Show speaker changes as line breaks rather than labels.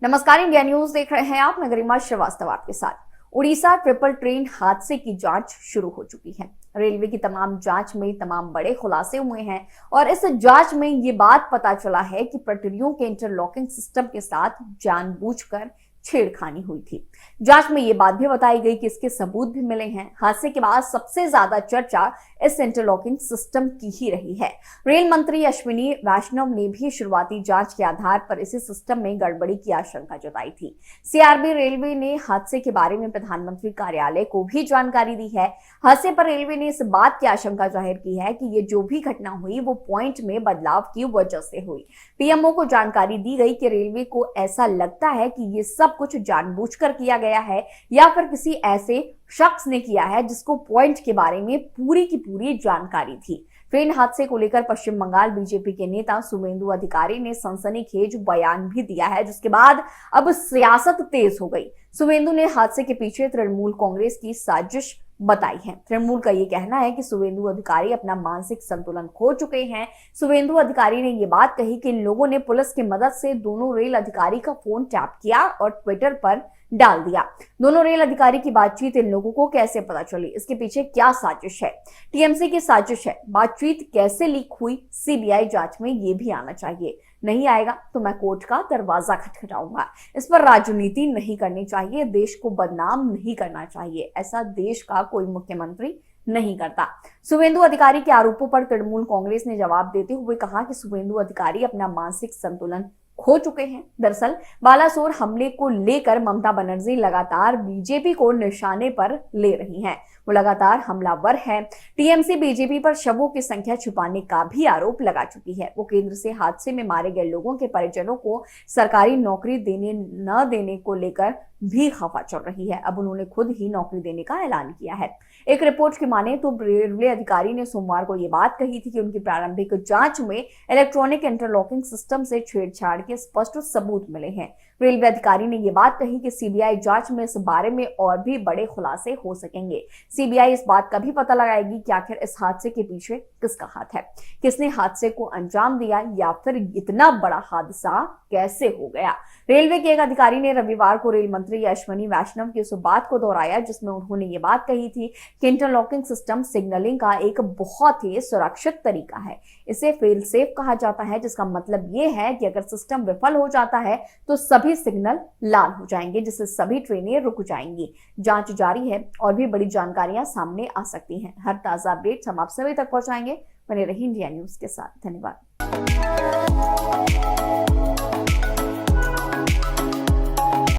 नमस्कार, India news देख रहे हैं आप। मैं गरिमा श्रीवास्तव आपके साथ। उड़ीसा ट्रिपल ट्रेन हादसे की जांच शुरू हो चुकी है। रेलवे की तमाम जांच में तमाम बड़े खुलासे हुए हैं और इस जांच में ये बात पता चला है कि पटरियों के इंटरलॉकिंग सिस्टम के साथ जानबूझकर छेड़खानी हुई थी। जांच में ये बात भी बताई गई कि इसके सबूत भी मिले हैं। हादसे के बाद सबसे ज्यादा चर्चा इस इंटरलॉकिंग सिस्टम की ही रही है। रेल मंत्री अश्विनी वैष्णव ने भी शुरुआती जांच के आधार पर इसी सिस्टम में गड़बड़ी की आशंका जताई थी। सीआरबी रेलवे ने हादसे के बारे में प्रधानमंत्री कार्यालय को भी जानकारी दी है। हादसे पर रेलवे ने इस बात की आशंका जाहिर की है कि ये जो भी घटना हुई वो पॉइंट में बदलाव की वजह से हुई। पीएमओ को जानकारी दी गई कि रेलवे को ऐसा लगता है कि ये सब कुछ जानबूझकर किया गया है या फिर किसी ऐसे शख्स ने किया है जिसको पॉइंट के बारे में पूरी की पूरी जानकारी थी। ट्रेन हादसे को लेकर पश्चिम बंगाल बीजेपी के नेता शुवेंदु अधिकारी ने सनसनीखेज बयान भी दिया है, जिसके बाद अब सियासत तेज हो गई। शुवेंदु ने हादसे के पीछे तृणमूल कांग्रेस की साजिश बताई है। तृणमूल का ये कहना है कि शुवेंदु अधिकारी अपना मानसिक संतुलन खो चुके हैं। शुवेंदु अधिकारी ने ये बात कही कि इन लोगों ने पुलिस की मदद से दोनों रेल अधिकारी का फोन टैप किया और ट्विटर पर डाल दिया। दोनों रेल अधिकारी की बातचीत इन लोगों को कैसे पता चली, इसके पीछे क्या साजिश है? टीएमसी की साजिश है। बातचीत कैसे लीक हुई, सीबीआई जांच में ये भी आना चाहिए। नहीं आएगा तो मैं कोर्ट का दरवाजा खटखटाऊंगा। इस पर राजनीति नहीं करनी चाहिए, देश को बदनाम नहीं करना चाहिए। ऐसा देश का कोई मुख्यमंत्री नहीं करता। शुवेंदु अधिकारी के आरोपों पर तृणमूल कांग्रेस ने जवाब देते हुए कहा कि शुवेंदु अधिकारी अपना मानसिक संतुलन खो चुके हैं। दरअसल बालासोर हमले को लेकर ममता बनर्जी लगातार बीजेपी को निशाने पर ले रही हैं। वो लगातार हमलावर है। टीएमसी बीजेपी पर शवों की संख्या छुपाने का भी आरोप लगा चुकी है। वो केंद्र से हादसे में मारे गए लोगों के परिजनों को सरकारी नौकरी देने न देने को लेकर भी खफा चल रही है। अब उन्होंने खुद ही नौकरी देने का ऐलान किया है। एक रिपोर्ट की माने तो रेलवे अधिकारी ने सोमवार को यह बात कही थी कि उनकी प्रारंभिक जांच में इलेक्ट्रॉनिक इंटरलॉकिंग सिस्टम से छेड़छाड़ के स्पष्ट सबूत मिले हैं। रेलवे अधिकारी ने यह बात कही कि सीबीआई जांच में इस बारे में और भी बड़े खुलासे हो सकेंगे। सीबीआई इस बात का भी पता लगाएगी कि आखिर इस हादसे के पीछे किसका हाथ है, किसने हादसे को अंजाम दिया या फिर इतना बड़ा हादसा कैसे हो गया। रेलवे के एक अधिकारी ने रविवार को रेल मंत्री अश्विनी वैष्णव की उस बात को दोहराया जिसमें उन्होंने ये बात कही थी कि इंटरलॉकिंग सिस्टम सिग्नलिंग का एक बहुत ही सुरक्षित तरीका है। इसे फेल सेफ कहा जाता है, जिसका मतलब ये है कि अगर सिस्टम विफल हो जाता है तो सभी सिग्नल लाल हो जाएंगे, जिससे सभी ट्रेनें रुक जाएंगी। जांच जारी है और भी बड़ी जानकारियां सामने आ सकती हैं। हर ताजा अपडेट हम आप सभी तक पहुंचाएंगे। बने रहिए इंडिया न्यूज के साथ। धन्यवाद।